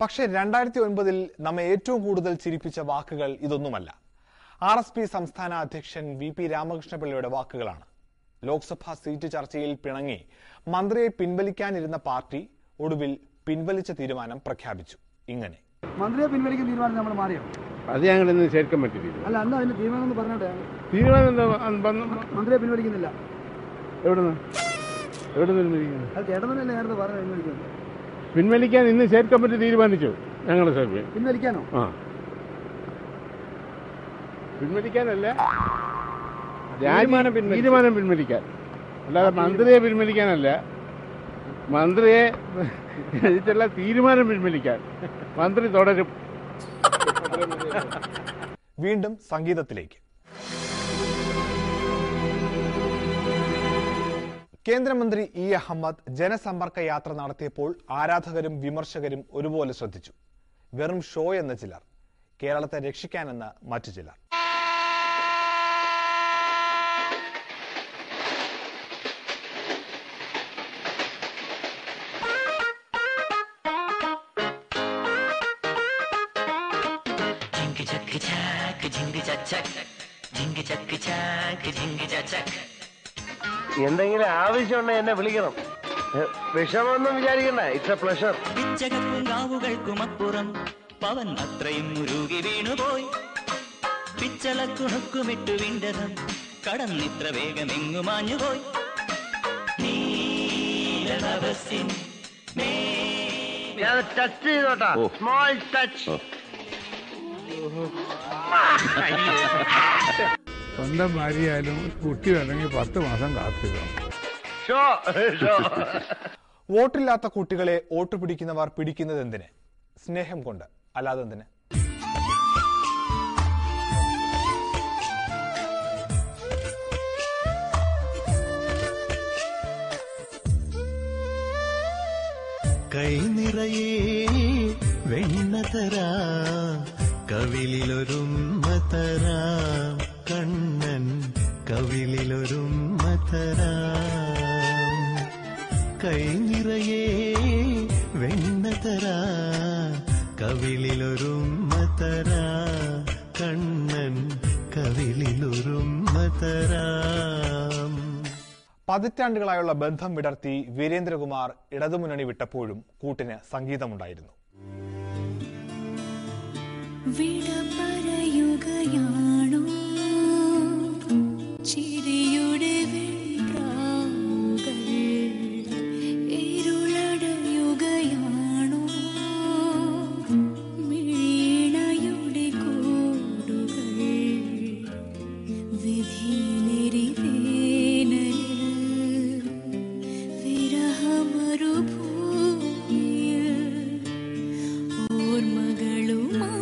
പക്ഷേ 2009 നമ്മെ ഏറ്റവും കൂടുതൽ ചിരിപ്പിച്ച വാക്കുകൾ ഇതൊന്നുമല്ല. RSP സംസ്ഥാന അധ്യക്ഷൻ VP രാമകൃഷ്ണപിള്ളയുടെ വാക്കുകളാണ്. ലോക്സഭാ സീറ്റ് ചർച്ചയിൽ പിണങ്ങി മന്ത്രിയെ പിൻവലിക്കാനിരുന്ന പാർട്ടി ഒടുവിൽ പിൻവലിച്ച തീരുമാനം പ്രഖ്യാപിച്ചു. ഇങ്ങനെ: മന്ത്രിയെ പിൻവലിക്കുന്ന തീരുമാനം നമ്മൾ മാറിയോ? അത് ഞങ്ങൾ ഇന്ന് ചേർക്കാൻ പറ്റില്ല. അല്ല, അന്ന് അതിന്റെ തീരുമാനം എന്ന് പറഞ്ഞോട്ടെ. തീരുമാനം എന്താ? മന്ത്രിയെ പിൻവലിക്കുന്നില്ല. എവിടെ അത് ചേട്ടനല്ലേ നേരത്തെ പറഞ്ഞു പിൻവലിക്കാൻ ഇന്ന് ചേർക്കാൻ പറ്റി തീരുമാനിച്ചു ഞങ്ങളുടെ സർവേ. പിൻവലിക്കാനോ? ആ, പിൻവലിക്കാനല്ല, തീരുമാനം പിൻവലിക്കാൻ, അല്ലാതെ മന്ത്രിയെ പിൻവലിക്കാനല്ല. മന്ത്രിയെ ഇതിട്ടുള്ള തീരുമാനം പിൻവലിക്കാൻ. മന്ത്രി തുടരും. വീണ്ടും സംഗീതത്തിലേക്ക്. കേന്ദ്രമന്ത്രി E. അഹമ്മദ് ജനസമ്പർക്ക യാത്ര നടത്തിയപ്പോൾ ആരാധകരും വിമർശകരും ഒരുപോലെ ശ്രദ്ധിച്ചു. വെറും ഷോ എന്ന ചിലർ, കേരളത്തെ രക്ഷിക്കാനെന്ന് മറ്റു ചിലർ. എന്തെങ്കിലും ആവശ്യമുണ്ടെങ്കിൽ എന്നെ വിളിക്കണം. വിഷമൊന്നും വിചാരിക്കണ്ട. It's a pleasure. പിച്ചകപ്പും പവൻ അത്രയും മുരുകി വീണുപോയി. പിച്ചളക്കുണുക്കുമിട്ടു വിണ്ടതും കടന്നിത്ര വേഗമെങ്ങു മാഞ്ഞുപോയി. ഞാൻ ടച്ച് ചെയ്തോട്ടാ. Small touch. സ്വന്തം ഭാര്യയായാലും കുട്ടി വേണമെങ്കിൽ 10 മാസം കാത്തിരിക്കണം. വോട്ടില്ലാത്ത കുട്ടികളെ വോട്ട് പിടിക്കുന്നവർ പിടിക്കുന്നത് എന്തിന്? സ്നേഹം കൊണ്ട്, അല്ലാതെ എന്തിന്? കൈ നിറയെ വെണ്ണതരാ, കവിളിലൊരുമ്മതരാ, കണ്ണൻ കവിളിലൊരുമ്മതരാ. കൈ നിറയെ വെണ്ണതരാ, കവിളിലൊരുമ്മതരാ, കണ്ണൻ കവിളിലൊരുമ്മതരാ. പതിറ്റാണ്ടുകളായുള്ള ബന്ധം വിടർത്തി വീരേന്ദ്രകുമാർ ഇടതുമുന്നണി വിട്ടപ്പോഴും കൂട്ടിന് സംഗീതമുണ്ടായിരുന്നു. വിട പറയുകയാണോ ചിരിയുടെ വെൺപ്രാവുകൾ, ഇരുളടയുകയാണോ മിഴിണയുടെ കൂടുകൾ, വിധിയിലെരി വേനലിൽ വിരഹമരുഭൂമിയിൽ ഓർമ്മകളുമായി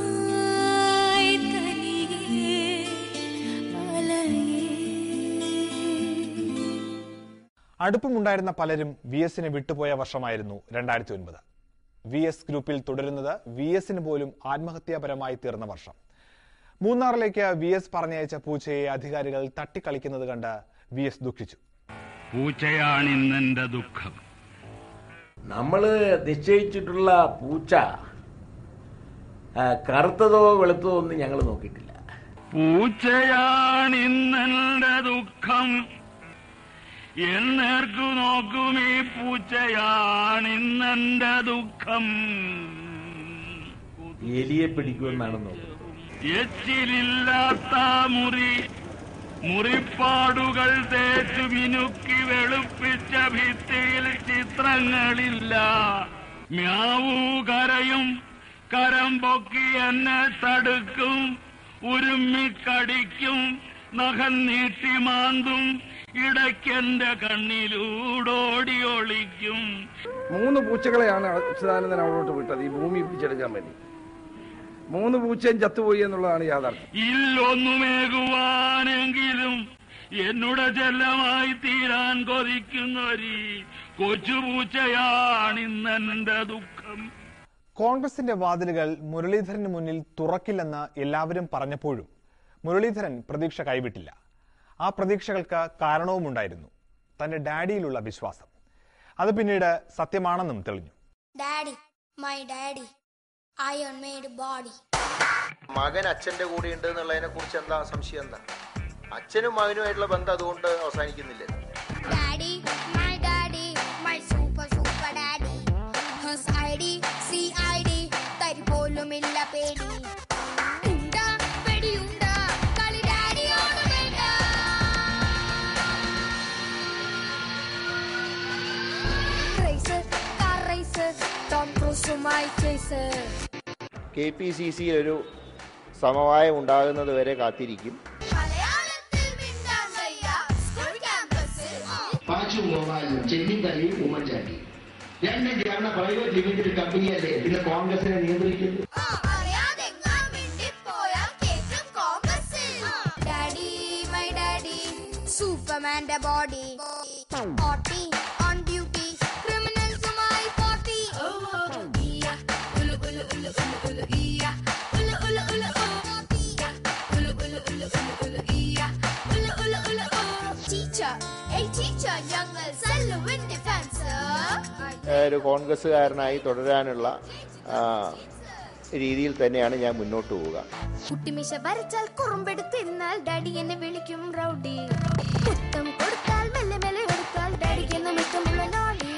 അടുപ്പമുണ്ടായിരുന്ന പലരും VS-നെ വിട്ടുപോയ വർഷമായിരുന്നു 2009. VS ഗ്രൂപ്പിൽ തുടരുന്നത് VS-ന് പോലും ആത്മഹത്യാപരമായി തീർന്ന വർഷം. മൂന്നാറിലേക്ക് VS പറഞ്ഞയച്ച പൂച്ചയെ അധികാരികൾ തട്ടിക്കളിക്കുന്നത് കണ്ട് VS ദുഃഖിച്ചു. പൂച്ചയാണിന്നെന്റെ ദുഃഖം. നമ്മള് നിശ്ചയിച്ചിട്ടുള്ള പൂച്ച കറുത്തതോ വെളുത്തതോ ഒന്നും ഞങ്ങൾ നോക്കിയിട്ടില്ല. പൂച്ചയാണിന്നെന്റെ ദുഃഖം, എന്നേർക്കു നോക്കുമീ പൂച്ചയാണിന്നെന്റെ ദുഃഖം. എലിയെ പിടിക്കുമെന്നാണ് നോക്കുന്നത്. എച്ചിലില്ലാത്ത മുറിപ്പാടുകൾ തേച്ചു മിനുക്കി വെളുപ്പിച്ച ഭിത്തിയിൽ ചിത്രങ്ങളില്ല. മ്യാവൂ കരയും, കരം പൊക്കി എന്നെ തടുക്കും, ഉരുമ്മിക്കടിക്കും, നഖം നീട്ടി മാന്തും, ഇടയ്ക്കെന്റെ കണ്ണിലൂടോടി ഒളിക്കും. 3 പൂച്ചകളെയാണ് അച്യുതാനന്ദൻ അവിടോട്ട് വിട്ടത് ഈ ഭൂമി പിടിച്ചെടുക്കാൻ വേണ്ടി. 3 പൂച്ചയും ചത്തുപോയി എന്നുള്ളതാണ് യാഥാർത്ഥ്യം. ഇല്ലൊന്നുമേകുവാനെങ്കിലും എന്നുടെ ചെല്ലമായി തീരാൻ കൊതിക്കുന്നൊരു കൊച്ചുപൂച്ചയാണിന്നെന്റെ ദുഃഖം. കോൺഗ്രസിന്റെ വാതിലുകൾ മുരളീധരന് മുന്നിൽ തുറക്കില്ലെന്ന് എല്ലാവരും പറഞ്ഞപ്പോഴും മുരളീധരൻ പ്രതീക്ഷ കൈവിട്ടില്ല. ആ പ്രതീക്ഷകൾക്ക് കാരണവുമുണ്ടായിരുന്നു, തന്റെ ഡാഡിയിലുള്ള വിശ്വാസം. അത് പിന്നീട് സത്യമാണെന്നും തെളിഞ്ഞു. Daddy, my daddy. iron made body. മകൻ അച്ഛന്റെ കൂടെ ഉണ്ട് എന്നുള്ളതിനെ കുറിച്ച് എന്താ സംശയം? എന്താ അച്ഛനും മകനുമായിട്ടുള്ള ബന്ധം അതുകൊണ്ട് അവസാനിക്കുന്നില്ല? Daddy, my super daddy. His ID, CID, തരി പോലുമില്ല പേടി. ഉണ്ടാ പെടിയുണ്ടാ കളി ഡാഡിയോട് വേണ്ട. Racer, car racer, Tom Cruise chaser. KPCC ഒരു സമവായം ഉണ്ടാകുന്നത് വരെ കാത്തിരിക്കും. പാച്ചു ഗോപാലും ചെന്നിത്തലയും ഉമ്മൻചാണ്ടി രണ്ടും ചേർന്ന പ്രൈവറ്റ് ലിമിറ്റഡ് കമ്പനിയല്ലേ പിന്നെ കോൺഗ്രസിനെ നിയന്ത്രിക്കുന്നു. സൂപ്പർമാന്റെ ബോഡി ഓട്ടി ഓൺ ഡ്യൂട്ടി ക്രിമിനൽസുമായി പോട്ടി ഒരു കോൺഗ്രസ്സുകാരനായി തുടരാനുള്ള രീതിയിൽ തന്നെയാണ് ഞാൻ മുന്നോട്ട് പോവുക. കുട്ടിമിശ വരച്ചാൽ കുറുമ്പെടുത്തിരുന്നാൽ ഡാഡി എന്നെ വിളിക്കും റൗഡി. കുത്തം കൊടുത്താൽ മെല്ലെ മെല്ലെ എടുത്താൽ ഡാഡിക്ക് എന്നും ഇഷ്ടമുള്ള നോഡി.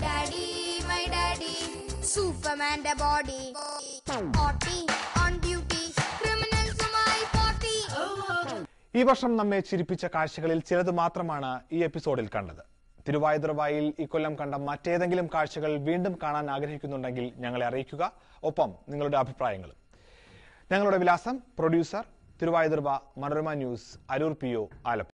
ഡാഡി മൈ ഡാഡി സൂപ്പർമാന്റെ ബോഡി ഓട്ടി ഓൺ ഡ്യൂട്ടി ക്രിമിനൽസുമായി പോട്ടി. ഈ വർഷം നമ്മെ ചിരിപ്പിച്ച കാഴ്ചകളിൽ ചിലത് മാത്രമാണ് ഈ എപ്പിസോഡിൽ കണ്ടത്. തിരുവാതിരവായിൽ ഇക്കൊല്ലം കണ്ട മറ്റേതെങ്കിലും കാഴ്ചകൾ വീണ്ടും കാണാൻ ആഗ്രഹിക്കുന്നുണ്ടെങ്കിൽ ഞങ്ങളെ അറിയിക്കുക. ഒപ്പം നിങ്ങളുടെ അഭിപ്രായങ്ങളും. ഞങ്ങളുടെ വിലാസം: പ്രൊഡ്യൂസർ, തിരുവാതിരവ, മനോരമ ന്യൂസ്, അരൂർ PO, ആലപ്പുഴ.